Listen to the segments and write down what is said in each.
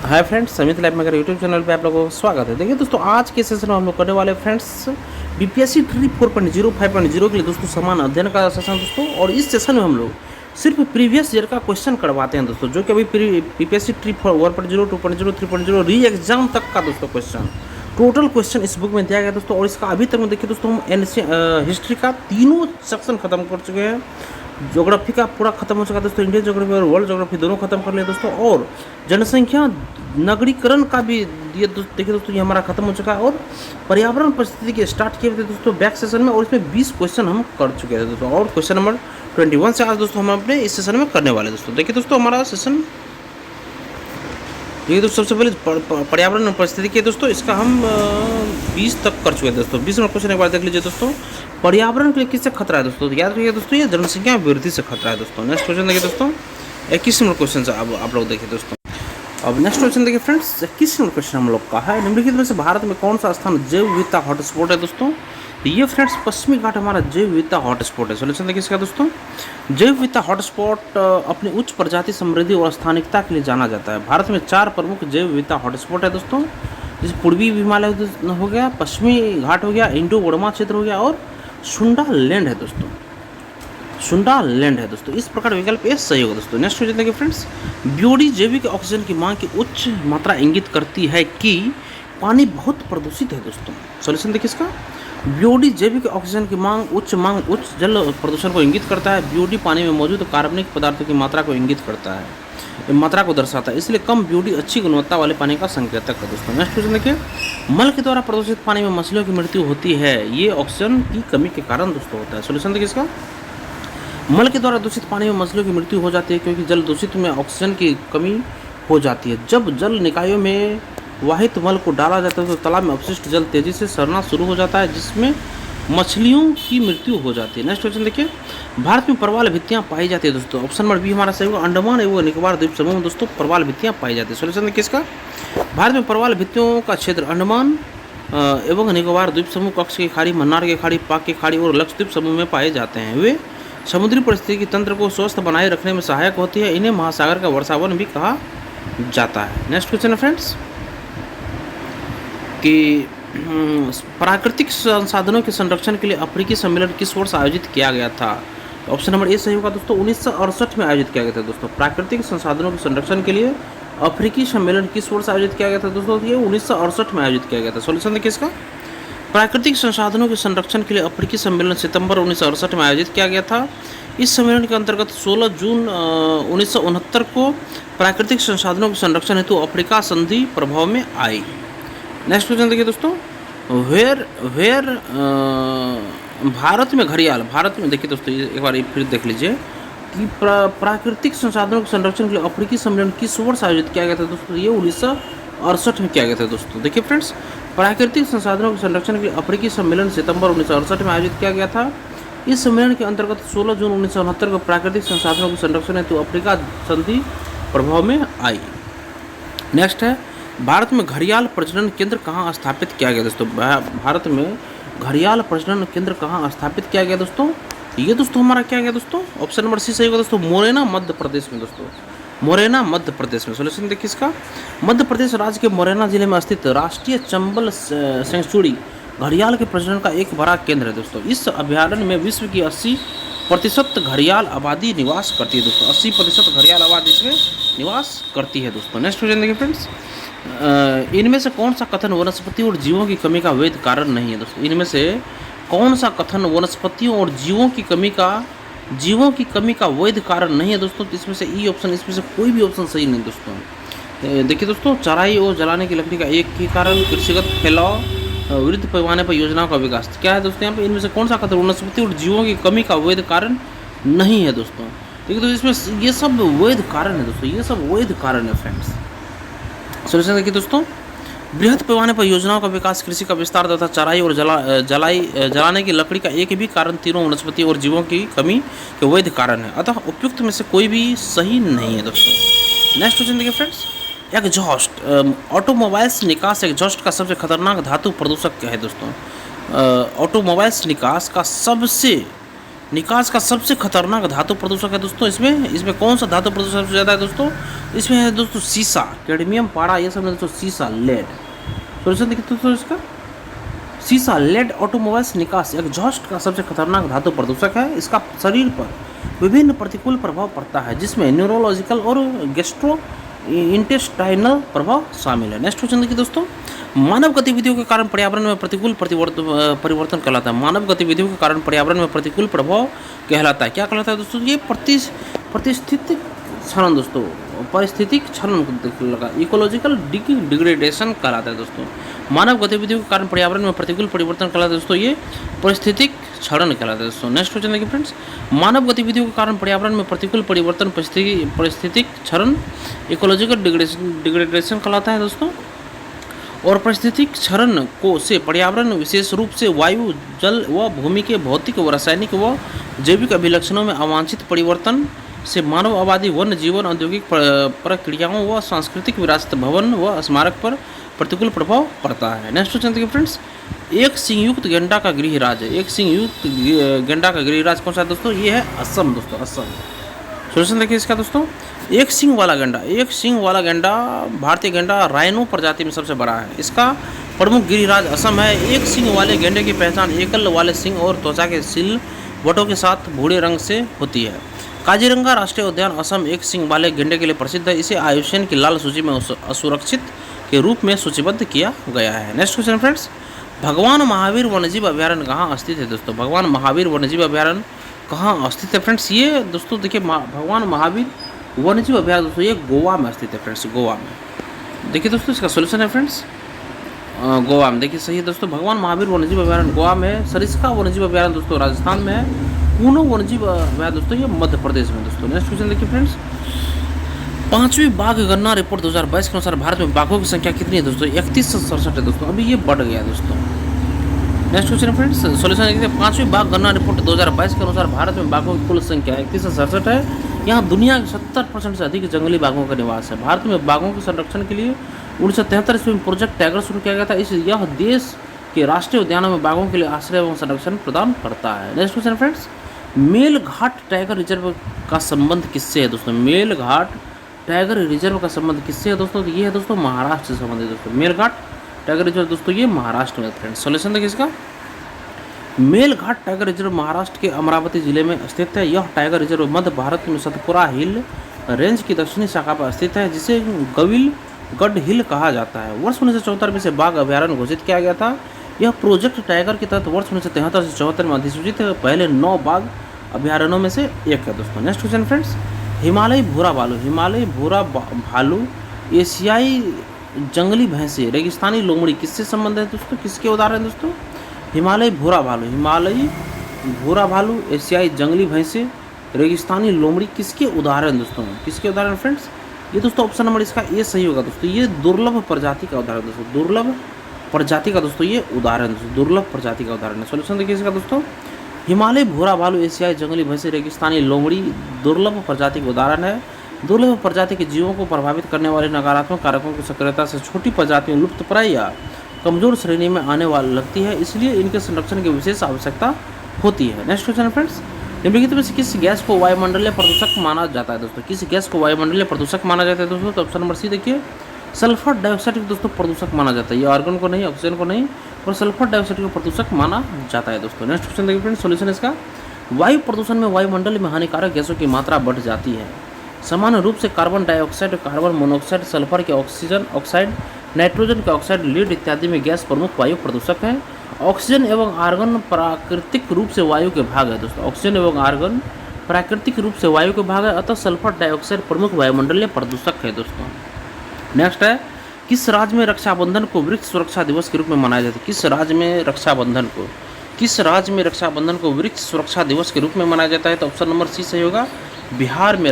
Hi friends, समित life maker YouTube channel पे आप लोगों को स्वागत है। देखिए दोस्तों, आज के सेशन में हम लोग करने वाले फ्रेंड्स बीपीएससी ट्री 4.0 5.0 के लिए दोस्तों समान अध्ययन का सेशन दोस्तों। और इस सेशन में हम लोग सिर्फ प्रीवियस ईयर का क्वेश्चन करवाते हैं दोस्तों, जो कि अभी बीपीएससी ट्री 1.0 2.0 3.0 री एग्जाम तक का दोस्तों क्वेश्चन टोटल क्वेश्चन इस बुक में दिया गया दोस्तों। और इसका अभी तक में देखिए दोस्तों, हम हिस्ट्री का तीनों सेक्शन खत्म कर चुके हैं। ज्योग्राफी का पूरा खत्म हो चुका है दोस्तों, इंडियन ज्योग्राफी और वर्ल्ड ज्योग्राफी दोनों खत्म कर लिया दोस्तों। और जनसंख्या नगरीकरण का भी ये देखिए दोस्तों, ये हमारा खत्म हो चुका है। और पर्यावरण परिस्थिति के स्टार्ट किए थे दोस्तों बैक सेशन में, और इसमें 20 क्वेश्चन हम कर चुके थे दोस्तों। और क्वेश्चन नंबर 21 से आज दोस्तों हम अपने इस सेशन में करने वाले दोस्तों। देखिए दोस्तों, हमारा सेशन देखिए दोस्तों, सबसे पहले पर्यावरण परिस्थिति के दोस्तों, इसका हम 20 तक कर चुके हैं दोस्तों। 20 नंबर क्वेश्चन एक बार देख लीजिए दोस्तों। पर्यावरण के लिए किससे खतरा है दोस्तों? याद रखिए दोस्तों, ये जनसंख्या वृद्धि से खतरा है दोस्तों। नेक्स्ट क्वेश्चन देखिए दोस्तों, 21 नंबर क्वेश्चन से अब आप लोग देखिए दोस्तों। अब नेक्स्ट क्वेश्चन देखिए फ्रेंड्स, 21 नंबर क्वेश्चन हम लोग का है, निम्नलिखित में से भारत में कौन सा स्थान जैव विविधता हॉटस्पॉट है दोस्तों? ये फ्रेंड्स पश्चिमी घाट हमारा जैव विविधता हॉटस्पॉट है। सोल्यूशन देखिए इसका दोस्तों, जैव विविधता हॉटस्पॉट अपनी उच्च प्रजाति समृद्धि और स्थानिकता के लिए जाना जाता है। भारत में 4 प्रमुख जैव विविधता हॉटस्पॉट है दोस्तों, जैसे पूर्वी हिमालय हो गया, पश्चिमी घाट हो गया, इंडो बर्मा क्षेत्र हो गया, और सुंडा लैंड है दोस्तों। सुंडा लैंड है दोस्तों। इस प्रकार विकल्प ए सही होगा दोस्तों। नेक्स्ट क्वेश्चन देखिए फ्रेंड्स, बीओडी जैविक ऑक्सीजन की मांग की उच्च मात्रा इंगित करती है कि पानी बहुत प्रदूषित है दोस्तों। सॉल्यूशन देखिए इसका, बीओडी जैविक ऑक्सीजन की मांग उच्च जल प्रदूषण को इंगित करता है। बीओडी पानी में मौजूद कार्बनिक पदार्थों की मात्रा को इंगित करता है, मात्रा को दर्शाता है, इसलिए कम बीओडी अच्छी गुणवत्ता वाले पानी का संकेतक है दोस्तों। नेक्स्ट क्वेश्चन देखिए, मल के द्वारा प्रदूषित पानी में मछलियों की मृत्यु होती है, ये ऑक्सीजन की कमी के कारण दोस्तों होता है। सॉल्यूशन देखिए इसका, मल के द्वारा दूषित पानी में मछलियों की मृत्यु हो जाती है क्योंकि जल दूषित में ऑक्सीजन की कमी हो जाती है। जब जल निकायों में वाहित मल को डाला जाता है तो तालाब में अपशिष्ट जल तेजी से सड़ना शुरू हो जाता है, जिसमें मछलियों की मृत्यु हो जाती है। नेक्स्ट क्वेश्चन देखिए, भारत में प्रवाल भित्तियां पाई जाती है दोस्तों। ऑप्शन नंबर बी हमारा सही होगा, अंडमान एवं निकोबार द्वीप समूह में दोस्तों प्रवाल भित्तियां पाई जाती है। सोल्यूशन देखिए इसका, भारत में प्रवाल भित्तियों का क्षेत्र अंडमान एवं निकोबार द्वीप समूह, कच्छ की खाड़ी, मन्नार की खाड़ी, पाक की खाड़ी और लक्षद्वीप समूह में पाए जाते हैं। वे समुद्री परिस्थितिकी तंत्र को स्वस्थ बनाए रखने में सहायक होती है। इन्हें महासागर का वर्षावन भी कहा जाता है। नेक्स्ट क्वेश्चन है फ्रेंड्स कि प्राकृतिक संसाधनों के संरक्षण के लिए अफ्रीकी सम्मेलन किस वर्ष आयोजित किया गया था? ऑप्शन नंबर ए सही होगा दोस्तों, 1968 में आयोजित किया गया था दोस्तों। प्राकृतिक संसाधनों के संरक्षण के लिए अफ्रीकी सम्मेलन किस वर्ष आयोजित किया गया था दोस्तों? ये 1968 में आयोजित किया गया था। सॉल्यूशन देखिए इसका, प्राकृतिक संसाधनों के संरक्षण के लिए अफ्रीकी सम्मेलन सितंबर 1968 में आयोजित किया गया था। इस सम्मेलन के अंतर्गत 16 जून 1969 को प्राकृतिक संसाधनों के संरक्षण हेतु अफ्रीका संधि प्रभाव में आई। नेक्स्ट क्वेश्चन देखिए दोस्तों, वेयर भारत में घड़ियाल, भारत में देखिए दोस्तों, एक बार फिर देख लीजिए कि प्राकृतिक संसाधनों के संरक्षण के लिए अफ्रीकी सम्मेलन किस वर्ष आयोजित किया गया था दोस्तों? ये 1968 में किया गया था दोस्तों। देखिए फ्रेंड्स, प्राकृतिक संसाधनों के संरक्षण के लिए अफ्रीकी सम्मेलन सितंबर 1968 में आयोजित किया गया था। इस सम्मेलन के अंतर्गत 16 जून 1969 को प्राकृतिक संसाधनों के संरक्षण हेतु अफ्रीका संधि प्रभाव में आई। नेक्स्ट है, भारत में घड़ियाल प्रजनन केंद्र कहाँ स्थापित किया गया दोस्तों? भारत में घड़ियाल प्रजनन केंद्र कहाँ स्थापित किया गया दोस्तों? ये दोस्तों हमारा क्या गया दोस्तों? ऑप्शन नंबर सी सही होगा दोस्तों, मोरेना मध्य प्रदेश में दोस्तों। मोरेना मध्य प्रदेश में। सोल्यूशन देखिए इसका, मध्य प्रदेश राज्य के मोरेना जिले में स्थित राष्ट्रीय चंबल सेंचुरी घड़ियाल के प्रजनन का एक बड़ा केंद्र है दोस्तों। इस अभयारण्य में विश्व की 80% घड़ियाल आबादी निवास करती है दोस्तों। 80% घड़ियाल आबादी इसमें निवास करती है दोस्तों। नेक्स्ट क्वेश्चन देखिए फ्रेंड्स, इनमें से कौन सा कथन वनस्पति और जीवों की कमी का वैध कारण नहीं है दोस्तों? इनमें से कौन सा कथन वनस्पतियों और जीवों की कमी का वैध कारण नहीं है दोस्तों? इसमें से ई ऑप्शन, इसमें से कोई भी ऑप्शन सही नहीं दोस्तों। देखिए दोस्तों, चराई और जलाने की लकड़ी का एक ही कारण कृषिगत फैलाव, वृद्ध पैमाने पर योजनाओं का विकास। क्या है दोस्तों यहाँ पे? इनमें से कौन सा कथन वनस्पति और जीवों की कमी का वैध कारण नहीं है दोस्तों? देखिए तो इसमें ये सब वैध कारण है दोस्तों, ये सब वैध कारण है फ्रेंड्स। सोल्यूशन देखिए दोस्तों, बृहद पैमाने पर योजनाओं का विकास, कृषि का विस्तार तथा चराई और जलाने की लकड़ी का एक भी कारण तीनों वनस्पति और जीवों की कमी के वैध कारण है, अतः उपयुक्त में से कोई भी सही नहीं है दोस्तों। नेक्स्ट क्वेश्चन देखिए फ्रेंड्स, एग्जॉस्ट, ऑटोमोबाइल्स निकास एग्जॉस्ट का सबसे खतरनाक धातु प्रदूषक क्या है दोस्तों? ऑटोमोबाइल्स निकास का सबसे निकास का सबसे खतरनाक धातु प्रदूषक है दोस्तों, इसमें इसमें कौन सा धातु प्रदूषक सबसे ज़्यादा है दोस्तों? इसमें है दोस्तों सीसा, कैडमियम, पारा, ये सब है दोस्तों सीसा, लेड। सोल्यूशन देखिए दोस्तों इसका, सीसा, लेड, ऑटोमोबाइल्स, निकास, एग्जॉस्ट का सबसे खतरनाक धातु प्रदूषक है। इसका शरीर पर विभिन्न प्रतिकूल प्रभाव पड़ता है, जिसमें न्यूरोलॉजिकल और गेस्ट्रो इंटेस्टाइनल प्रभाव शामिल है। नेक्स्ट क्वेश्चन देखिए दोस्तों, मानव गतिविधियों के कारण पर्यावरण में प्रतिकूल परिवर्तन कहलाता है। मानव गतिविधियों के कारण पर्यावरण में प्रतिकूल प्रभाव कहलाता है, क्या कहलाता है दोस्तों? ये प्रतिस्थितिक क्षरण दोस्तों, पारिस्थितिक क्षरण लगा, इकोलॉजिकल डिग्रेडेशन कहलाता है दोस्तों। मानव गतिविधियों के कारण पर्यावरण में प्रतिकूल परिवर्तन कहलाता है दोस्तों, ये पारिस्थितिक क्षरण कहलाता है दोस्तों। नेक्स्ट क्वेश्चन देखिए फ्रेंड्स, मानव गतिविधियों के कारण पर्यावरण में प्रतिकूल परिवर्तन पारिस्थितिक क्षरण, इकोलॉजिकल डिग्रेडेशन कहलाता है दोस्तों। और पारिस्थितिक क्षरण को से पर्यावरण विशेष रूप से वायु, जल व भूमि के भौतिक व रासायनिक व जैविक अभिलक्षणों में अवांछित परिवर्तन से मानव आबादी, वन्य जीवन, औद्योगिक प्रक्रियाओं व सांस्कृतिक विरासत, भवन व स्मारक पर प्रतिकूल प्रभाव पड़ता है। नेक्स्ट क्वेश्चन देखिए फ्रेंड्स, एक सिंहयुक्त गेंडा का गृहराज है। एक सिंहयुक्त गेंडा का गृहराज कौन सा है दोस्तों? ये है असम दोस्तों, असम। सोल्यूशन देखिए इसका दोस्तों, एक सिंह वाला गेंडा, एक सिंह वाला गेंडा भारतीय गेंडा राइनो प्रजाति में सबसे बड़ा है। इसका प्रमुख गिरिराज असम है। एक सिंह वाले गेंडे की पहचान एकल वाले सिंह और त्वचा के सिलवटों के साथ भूरे रंग से होती है। काजीरंगा राष्ट्रीय उद्यान असम एक सिंह वाले गेंडे के लिए प्रसिद्ध है। इसे आयुष्मान की लाल सूची में असुरक्षित के रूप में सूचीबद्ध किया गया है। नेक्स्ट क्वेश्चन फ्रेंड्स, भगवान महावीर वन्यजीव अभयारण्य कहाँ स्थित है दोस्तों? भगवान महावीर वन्यजीव अभयारण्य कहाँ स्थित है फ्रेंड्स? ये दोस्तों देखिए भगवान महावीर वन्यजीव अभयारण्य दोस्तों ये गोवा में स्थित है फ्रेंड्स, गोवा में। देखिए दोस्तों इसका सोल्यूशन है फ्रेंड्स, गोवा में। देखिए सही है दोस्तों, भगवान महावीर वन्यजीव अभयारण्य गोवा में है। सरिस्का वन्यजीव अभयारण्य दोस्तों राजस्थान में है। कूनो वन्यजीव अभयारण्य दोस्तों ये मध्य प्रदेश में दोस्तों। नेक्स्ट क्वेश्चन देखिए फ्रेंड्स, 5वीं बाघ गणना रिपोर्ट 2022 के अनुसार भारत में बाघों की संख्या कितनी है दोस्तों? 3167 है दोस्तों, अभी ये बढ़ गया है दोस्तों। नेक्स्ट क्वेश्चन फ्रेंड्स, सोल्यूशन देखिए, 5वीं बाघ गणना रिपोर्ट 2022 के अनुसार भारत में बाघों की कुल संख्या 3167 है। यहाँ दुनिया के 70% से अधिक जंगली बाघों का निवास है। भारत में बाघों के संरक्षण के लिए 1973 ईस्वी में प्रोजेक्ट टाइगर शुरू किया गया था। यह देश के राष्ट्रीय उद्यानों में बाघों के लिए आश्रय एवं संरक्षण प्रदान करता है। Next question friends, Melghat tiger reserve का संबंध किससे है दोस्तों? मेलघाट टाइगर रिजर्व का संबंध किससे है दोस्तों? तो ये है दोस्तों महाराष्ट्र से संबंधित दोस्तों। मेलघाट टाइगर रिजर्व दोस्तों ये महाराष्ट्र में फ्रेंड्स। सोल्यूशन देखिए इसका, मेलघाट टाइगर रिजर्व महाराष्ट्र के अमरावती जिले में स्थित है। यह टाइगर रिजर्व मध्य भारत में सतपुरा हिल रेंज की दक्षिणी शाखा पर स्थित है, जिसे गविलगढ़ हिल कहा जाता है। वर्ष 1974 में से बाघ अभयारण्य घोषित किया गया था। यह प्रोजेक्ट टाइगर के तहत वर्ष 1973 से 74 में अधिसूचित पहले 9 बाघ अभयारण्यों में से एक है दोस्तों। नेक्स्ट क्वेश्चन फ्रेंड्स, हिमालयी भूरा भालू, हिमालयी भूरा भालू, एशियाई जंगली भैंसे, रेगिस्तानी लोमड़ी किससे संबंध है दोस्तों? किसके उदाहरण दोस्तों? हिमालयी भूरा भालू, हिमालयी भूरा भालू, एशियाई जंगली भैंसे, रेगिस्तानी लोमड़ी किसके उदाहरण दोस्तों? किसके उदाहरण फ्रेंड्स? ये दोस्तों ऑप्शन नंबर इसका ए सही होगा दोस्तों। ये दुर्लभ प्रजाति का उदाहरण दोस्तों, दुर्लभ प्रजाति का दोस्तों ये उदाहरण दोस्तों, दुर्लभ प्रजाति का उदाहरण है। सोल्यूशन देखिए इसका दोस्तों, हिमालय भूरा भालू, एशियाई जंगली भैंसे, रेगिस्तानी लोमड़ी दुर्लभ प्रजाति के उदाहरण है। दुर्लभ प्रजाति के जीवों को प्रभावित करने वाले नकारात्मक कारकों की सक्रियता से छोटी प्रजातियों लुप्तप्राय या कमजोर श्रेणी में आने वाली लगती है, इसलिए इनके संरक्षण की विशेष आवश्यकता होती है। नेक्स्ट क्वेश्चन फ्रेंड्स, निम्नलिखित में से किस गैस को वायुमंडलीय प्रदूषक माना जाता है दोस्तों? किस गैस को वायुमंडलीय प्रदूषक माना जाता है दोस्तों? तो ऑप्शन नंबर सी देखिए, सल्फर डाइऑक्साइड को दोस्तों प्रदूषक माना जाता है। ये आर्गन को नहीं, ऑक्सीजन को नहीं, और सल्फर डाइऑक्साइड को प्रदूषक माना जाता है दोस्तों। नेक्स्ट क्वेश्चन देखिए फ्रेंड्स, सोल्यूशन इसका, वायु प्रदूषण में वायुमंडल में हानिकारक गैसों की मात्रा बढ़ जाती है। सामान्य रूप से carbon dioxide, carbon monoxide, sulphur के ऑक्सीजन ऑक्साइड, नाइट्रोजन के ऑक्साइड, लीड इत्यादि में गैस प्रमुख वायु प्रदूषक हैं। ऑक्सीजन एवं आर्गन प्राकृतिक रूप से वायु के भाग है दोस्तों। ऑक्सीजन एवं आर्गन प्राकृतिक रूप से वायु के भाग है, अतः सल्फर डाइऑक्साइड प्रमुख वायुमंडलीय प्रदूषक है दोस्तों। नेक्स्ट है, किस राज्य में रक्षाबंधन को वृक्ष सुरक्षा दिवस के रूप में मनाया जाता है? किस राज्य में रक्षाबंधन को वृक्ष सुरक्षा दिवस के रूप में मनाया जाता है? तो ऑप्शन नंबर सी सही होगा, बिहार में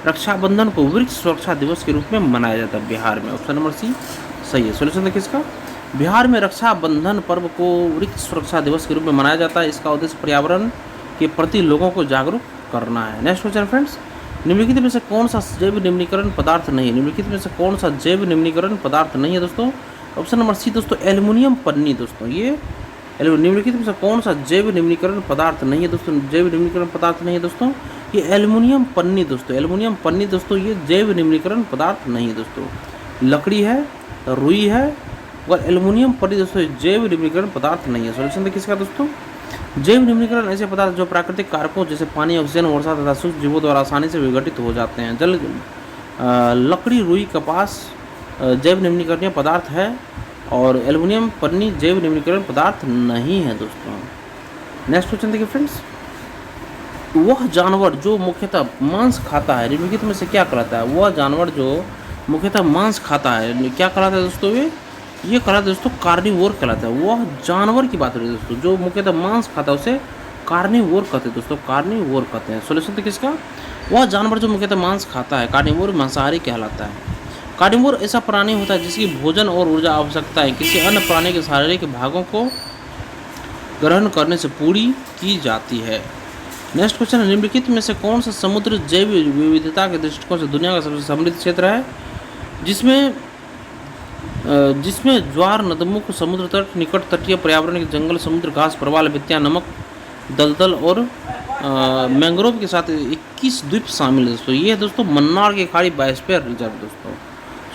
रक्षाबंधन को वृक्ष सुरक्षा दिवस के रूप में मनाया जाता है। बिहार में ऑप्शन नंबर सी सही है। सोल्यूशन देखिए इसका, बिहार में रक्षाबंधन पर्व को वृक्ष सुरक्षा दिवस के रूप में मनाया जाता है। इसका उद्देश्य पर्यावरण के प्रति लोगों को जागरूक करना है। नेक्स्ट क्वेश्चन फ्रेंड्स, निम्नलिखित में से कौन सा जैव निम्नीकरण पदार्थ नहीं है? निम्नलिखित में से कौन सा जैव निम्नीकरण पदार्थ नहीं है दोस्तों? ऑप्शन नंबर सी दोस्तों, एल्युमिनियम पन्नी दोस्तों। ये निम्नलिखित में से कौन सा जैव निम्नीकरण पदार्थ नहीं है दोस्तों? जैव निम्नीकरण पदार्थ नहीं है दोस्तों, ये एल्युमिनियम पन्नी दोस्तों। एल्युमिनियम पन्नी दोस्तों ये जैव निम्नीकरण पदार्थ नहीं है दोस्तों। लकड़ी है, रुई है और एल्युमिनियम पन्नी दोस्तों जैव निम्नीकरण पदार्थ नहीं है। सॉल्यूशन देखिए इसका दोस्तों, जैव निम्नीकरण ऐसे पदार्थ जो प्राकृतिक कारकों जैसे पानी, ऑक्सीजन, वर्षा तथा सूक्ष्म जीवों द्वारा आसानी से विघटित हो जाते हैं। लकड़ी, रुई, कपास जैव निम्नीकरणीय पदार्थ है और एल्युमिनियम पन्नी जैव निम्नीकरण पदार्थ नहीं है दोस्तों। नेक्स्ट क्वेश्चन देखिए फ्रेंड्स, वह जानवर जो मुख्यतः मांस खाता है निम्नलिखित में से क्या कहलाता है? वह जानवर जो मुख्यतः मांस खाता है क्या कहलाता है दोस्तों? ये कहलाता है दोस्तों कार्निवोर कहलाता है। वह जानवर की बात हो रही है दोस्तों जो मुख्यतः मांस खाता है उसे कार्निवोर कहते हैं दोस्तों, कार्निवोर कहते हैं। सोल्यूशन तो किसका? वह जानवर जो मुख्यतः मांस खाता है कार्निवोर मांसाहारी कहलाता है। कार्निवोर ऐसा प्राणी होता है जिसकी भोजन और ऊर्जा आवश्यकताएं किसी अन्य प्राणी के शारीरिक भागों को ग्रहण करने से पूरी की जाती है। नेक्स्ट क्वेश्चन, निम्नलिखित में से कौन सा समुद्र जैव विविधता के दृष्टिकोण से दुनिया का सबसे समृद्ध क्षेत्र है? जिसमें ज्वार, नदमुख, समुद्र तट, निकट तटीय पर्यावरण के जंगल, समुद्र घास, प्रवाल भित्तियां, नमक, दलदल और मैंग्रोव के साथ 21 द्वीप शामिल है दोस्तों। ये है दोस्तों मन्नार की खाड़ी बायोस्फीयर रिजर्व दोस्तों।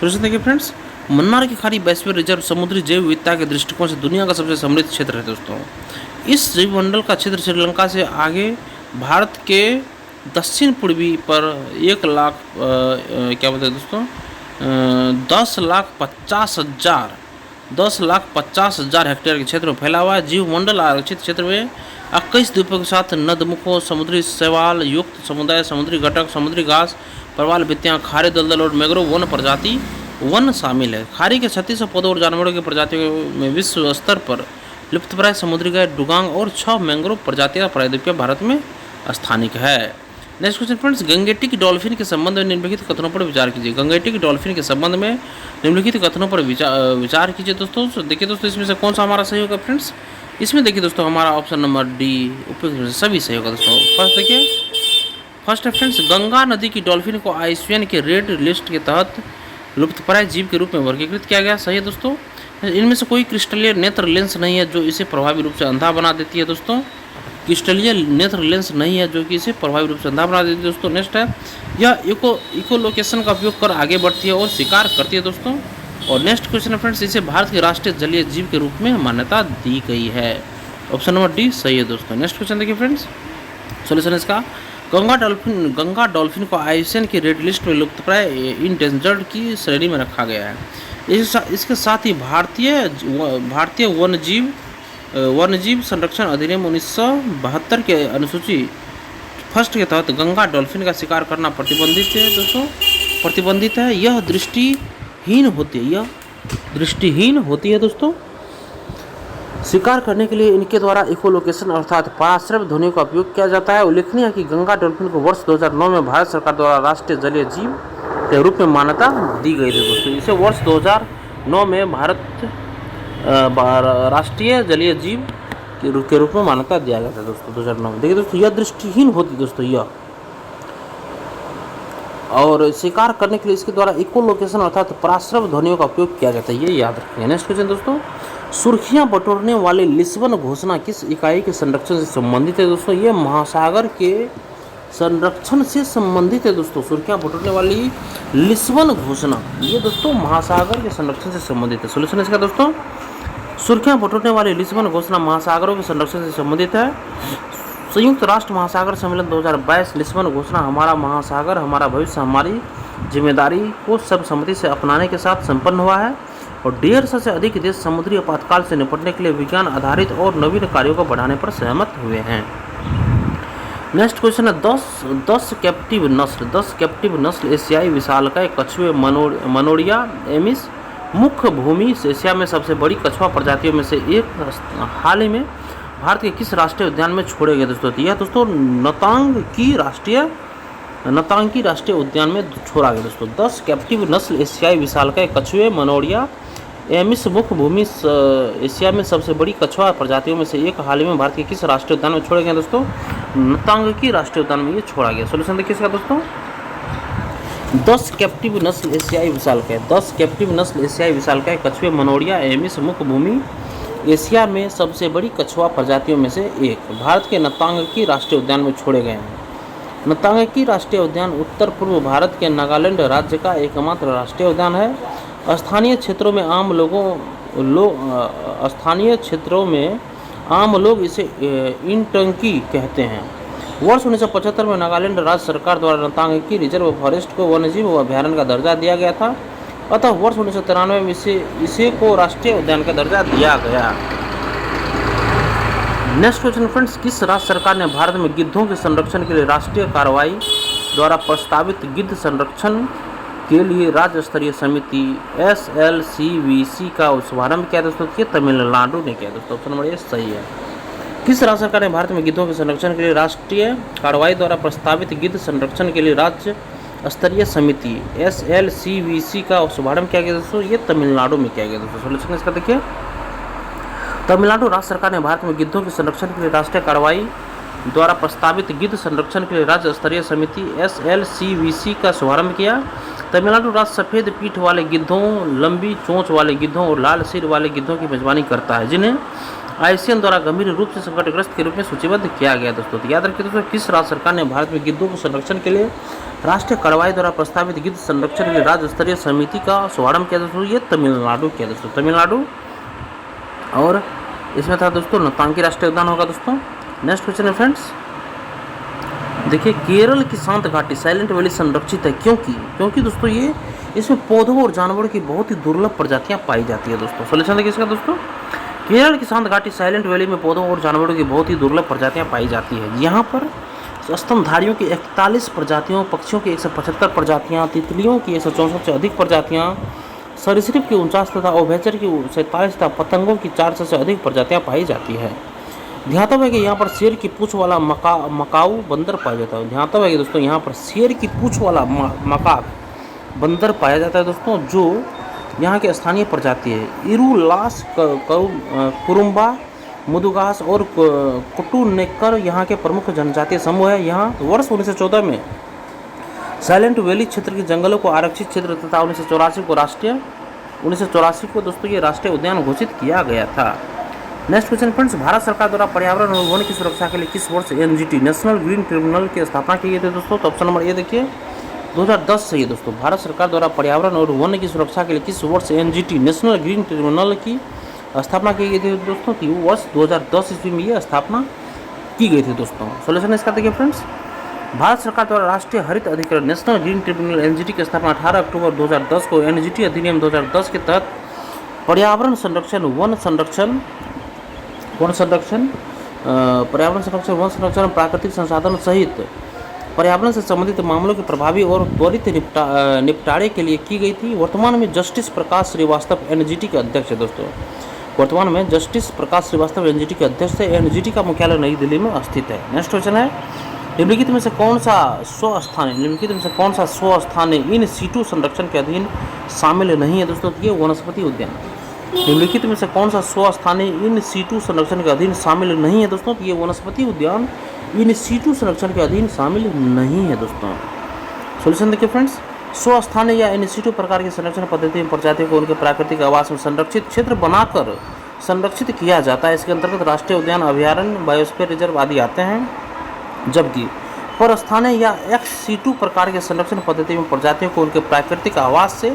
सोचते देखिए फ्रेंड्स, मन्नार की खाड़ी बायोस्फीयर रिजर्व समुद्री जैव विविधता के दृष्टिकोण से दुनिया का सबसे समृद्ध क्षेत्र है दोस्तों। इस जीवमंडल का क्षेत्र श्रीलंका से आगे भारत के दक्षिण पूर्वी पर 1,00,000 क्या बोलते हैं दोस्तों 10,50,000 हेक्टेयर के क्षेत्र में फैला हुआ है। जीवमंडल आरक्षित क्षेत्र में 21 द्वीपों के साथ नदमुखों, समुद्री शैवाल युक्त समुदाय, समुद्री घटक, समुद्री घास, प्रवाल भित्तियां, खारे दलदल और मैंग्रोव वन शामिल है। खाड़ी के 3600 पौधों और जानवरों की प्रजातियों में विश्व स्तर पर लुप्तप्राय समुद्री गाय, डुगांग और 6 मैंग्रोव प्रजातियां प्रायद्वीपीय भारत में स्थानिक है। Next question friends, Gangetic dolphin के संबंध में निम्नलिखित कथनों पर विचार कीजिए। गंगेटिक डॉल्फिन के संबंध में निम्नलिखित कथनों पर विचार कीजिए दोस्तों। देखिए दोस्तों इसमें से कौन सा हमारा सही होगा फ्रेंड्स? इसमें देखिए दोस्तों हमारा ऑप्शन नंबर डी उपयुक्त सभी सही होगा दोस्तों। फर्स्ट देखिए, फर्स्ट है फ्रेंड्स, गंगा नदी की डॉल्फिन को आईयूसीएन के रेड लिस्ट के तहत लुप्तप्राय जीव के रूप में वर्गीकृत किया गया। सही है दोस्तों। इनमें से कोई क्रिस्टलीय नेत्र लेंस नहीं है जो इसे प्रभावी रूप से अंधा बना देती है दोस्तों। क्रिस्टलीय नेत्र लेंस नहीं है जो कि इसे प्रभावी रूप से अंधा बना देती है दोस्तों। नेक्स्ट है, यह इकोलोकेशन का उपयोग कर आगे बढ़ती है और शिकार करती है दोस्तों। और नेक्स्ट क्वेश्चन है फ्रेंड्स, इसे भारत के राष्ट्रीय जलीय जीव के रूप में मान्यता दी गई है। ऑप्शन नंबर डी सही है दोस्तों। नेक्स्ट क्वेश्चन देखिए फ्रेंड्स, सोल्यूशन इसका, गंगा डॉल्फिन को आईयूसीएन की रेड लिस्ट में लुप्तप्राय इंडेंजर्ड की श्रेणी में रखा गया है। इसके साथ ही भारतीय वन्यजीव संरक्षण अधिनियम 1972 के अनुसूची फर्स्ट के तहत गंगा डॉल्फिन का शिकार करना प्रतिबंधित है दोस्तों, प्रतिबंधित है। यह दृष्टिहीन होती है दोस्तों। शिकार करने के लिए इनके द्वारा इकोलोकेशन अर्थात पराश्रय ध्वनियों का उपयोग किया जाता है। उल्लेखनीय है कि गंगा डॉल्फिन को वर्ष 2009 में भारत सरकार द्वारा राष्ट्रीय जलीय जीव के रूप में मान्यता दी गई थी दोस्तों। इसे वर्ष 2009 में भारत राष्ट्रीय जलीय जीव के रूप में मान्यता दिया गया था दोस्तों 2009 में। देखिए दोस्तों, यह दृष्टिहीन होती दोस्तों यह, और शिकार करने के लिए इसके द्वारा इकोलोकेशन अर्थात पराश्रय ध्वनियों का उपयोग किया जाता है, ये याद रखिए। नेक्स्ट क्वेश्चन दोस्तों, सुर्खियां बटोरने वाली लिस्बन घोषणा किस इकाई के संरक्षण से संबंधित है दोस्तों? ये महासागर के संरक्षण से संबंधित है दोस्तों। सुर्खियां बटोरने वाली लिस्बन घोषणा ये दोस्तों महासागर के संरक्षण से संबंधित है। सोल्यूशन इसका दोस्तों, सुर्खियां बटोरने वाली लिस्बन घोषणा महासागरों के संरक्षण से संबंधित है। संयुक्त राष्ट्र महासागर सम्मेलन 2022 लिस्बन घोषणा हमारा महासागर हमारा भविष्य हमारी जिम्मेदारी को सर्वसम्मति से अपनाने के साथ संपन्न हुआ है और 150 से अधिक देश समुद्री आपातकाल से निपटने के लिए विज्ञान आधारित और नवीन कार्यों को बढ़ाने पर सहमत हुए हैं। नेक्स्ट क्वेश्चन है, 10 कैप्टिव नस्ल एशियाई विशालकाय कछुए मनोरिया एमिस मुख्य भूमि एशिया में सबसे बड़ी कछुआ प्रजातियों में से एक हाल ही में भारत के किस राष्ट्रीय उद्यान में छोड़े गए दोस्तों? यह दोस्तों नतांगी राष्ट्रीय उद्यान में छोड़ा गया दोस्तों। 10 कैप्टिव नस्ल एशियाई विशालकाय कछुए मनोरिया एमिस मुख्य भूमि एशिया में सबसे बड़ी कछुआ प्रजातियों में से एक हाल ही में भारत के किस राष्ट्रीय उद्यान में छोड़े गए दोस्तों? नतांगी राष्ट्रीय उद्यान में ये छोड़ा गया। सोल्यूशन देखिए इसका दोस्तों, 10 कैप्टिव नस्ल एशियाई विशालकाय कछुए मनोरिया एमिस मुख्य भूमि एशिया में सबसे बड़ी कछुआ प्रजातियों में से एक। भारत के नतांगकी राष्ट्रीय उद्यान में छोड़े गए हैं। नतांगकी राष्ट्रीय उद्यान उत्तर पूर्व भारत के नागालैंड राज्य का एकमात्र राष्ट्रीय उद्यान है। स्थानीय क्षेत्रों में आम लोग इसे इंटंकी कहते हैं। वर्ष 1975 में नागालैंड राज्य सरकार द्वारा नतांगकी रिजर्व फॉरेस्ट को वन्यजीव अभयारण्य का दर्जा दिया गया था। अतः वर्ष 1993 में इसे को राष्ट्रीय उद्यान का दर्जा दिया गया। नेक्स्ट क्वेश्चन फ्रेंड्स, किस राज्य सरकार ने भारत में गिद्धों के संरक्षण के लिए राष्ट्रीय कार्रवाई द्वारा प्रस्तावित गिद्ध संरक्षण के लिए राज्य स्तरीय समिति SLCVC का शुभारंभ किया दोस्तों? ये तमिलनाडु ने किया दोस्तों। ऑप्शन नंबर ए सही है। किस राज्य सरकार ने भारत में गिद्धों के संरक्षण के लिए राष्ट्रीय कार्रवाई द्वारा प्रस्तावित गिद्ध संरक्षण के लिए राज्य स्तरीय समिति SLCVC का शुभारंभ किया गया दोस्तों? ये तमिलनाडु में किया गया दोस्तों। सोल्यूशन इसका देखिए, तमिलनाडु राज्य सरकार ने भारत में गिद्धों के संरक्षण के लिए राष्ट्रीय कार्रवाई द्वारा प्रस्तावित गिद्ध संरक्षण के लिए राज्य स्तरीय समिति SLCVC का शुभारंभ किया। तमिलनाडु राज्य सफ़ेद पीठ वाले गिद्धों, लंबी चोंच वाले गिद्धों और लाल सिर वाले गिद्धों की मेजबानी करता है, जिन्हें IUCN द्वारा गंभीर रूप से संकटग्रस्त के रूप में सूचीबद्ध किया गया दोस्तों। तो याद रखिए दोस्तों, किस राज्य सरकार ने भारत में गिद्धों के संरक्षण के लिए राष्ट्रीय कार्रवाई द्वारा प्रस्तावित गिद्ध संरक्षण के लिए राज्य स्तरीय समिति का शुभारंभ किया दोस्तों? ये तमिलनाडु किया दोस्तों, तमिलनाडु। और इसमें था दोस्तों नतांगी राष्ट्रीय उद्यान होगा दोस्तों। नेक्स्ट क्वेश्चन है फ्रेंड्स, देखिए, केरल की शांत घाटी साइलेंट वैली संरक्षित है क्योंकि दोस्तों ये इसमें पौधों और जानवरों की बहुत ही दुर्लभ प्रजातियां पाई जाती है दोस्तों। सोल्यूशन देखिए इसका दोस्तों, केरल की शांत घाटी साइलेंट वैली में पौधों और जानवरों की बहुत ही दुर्लभ प्रजातियां पाई जाती है। यहाँ पर स्तनधारियों की 41 प्रजातियों, पक्षियों की 175 प्रजातियाँ, तितलियों की 164 से अधिक प्रजातियाँ, सरीसृप की 49 तथा उभयचर की 47 तथा पतंगों की 400 से अधिक प्रजातियां पाई जाती है। ध्यातव्य है कि यहाँ पर शेर की पूंछ वाला मकाऊ बंदर पाया जाता है। ध्यातव्य है कि दोस्तों यहाँ पर शेर की पूंछ वाला मकाक बंदर पाया जाता है दोस्तों, जो यहाँ की स्थानीय प्रजाति है। इरूलास, कुरुम्बा, मुदुगास और कुटुनेकर यहाँ के प्रमुख जनजातीय समूह है। यहाँ वर्ष 1914 में साइलेंट वैली क्षेत्र के जंगलों को आरक्षित क्षेत्र तथा 1984 को दोस्तों ये राष्ट्रीय उद्यान घोषित किया गया था। नेक्स्ट क्वेश्चन फ्रेंड्स, भारत सरकार द्वारा पर्यावरण और वन की सुरक्षा के लिए किस वर्ष NGT नेशनल ग्रीन ट्रिब्यूनल की स्थापना की गई थी दोस्तों? तो ऑप्शन नंबर ए देखिए 2010 से ही दोस्तों। भारत सरकार द्वारा पर्यावरण और वन की सुरक्षा के लिए किस वर्ष NGT नेशनल ग्रीन ट्रिब्यूनल की स्थापना की गई थी दोस्तों? तो वर्ष 2010 ईस्वी में ये स्थापना की गई थी दोस्तों। सोल्यूशन इसका देखिए फ्रेंड्स, भारत सरकार द्वारा राष्ट्रीय हरित अधिकरण नेशनल ग्रीन ट्रिब्यूनल NGT की स्थापना 18 अक्टूबर 2010 को NGT अधिनियम 2010 के तहत पर्यावरण संरक्षण, वन संरक्षण, प्राकृतिक संसाधन सहित पर्यावरण से संबंधित मामलों के प्रभावी और त्वरित निपटारे के लिए की गई थी। वर्तमान में जस्टिस प्रकाश श्रीवास्तव NGT के अध्यक्ष है दोस्तों। वर्तमान में जस्टिस प्रकाश श्रीवास्तव NGT के अध्यक्ष है। NGT का मुख्यालय नई दिल्ली में स्थित है। नेक्स्ट क्वेश्चन है, निम्नलिखित में से कौन सा स्वस्थानीय इन सीटू संरक्षण के अधीन शामिल नहीं है दोस्तों? ये वनस्पति उद्यान। निम्नलिखित में से कौन सा स्वस्थानीय इन सीटू संरक्षण के अधीन शामिल नहीं है दोस्तों? ये वनस्पति उद्यान इन सीटू संरक्षण के अधीन शामिल नहीं है दोस्तों। सोल्यूशन देखिए फ्रेंड्स, स्वस्थानीय या इन सीटू प्रकार की संरक्षण पद्धति में प्रजातियों को उनके प्राकृतिक आवास में संरक्षित क्षेत्र बनाकर संरक्षित किया जाता है। इसके अंतर्गत राष्ट्रीय उद्यान, अभयारण्य, बायोस्फीयर रिजर्व आदि आते हैं। जबकि पर स्थानीय या एक्स सीटू प्रकार के संरक्षण पद्धति में प्रजातियों को उनके प्राकृतिक आवास से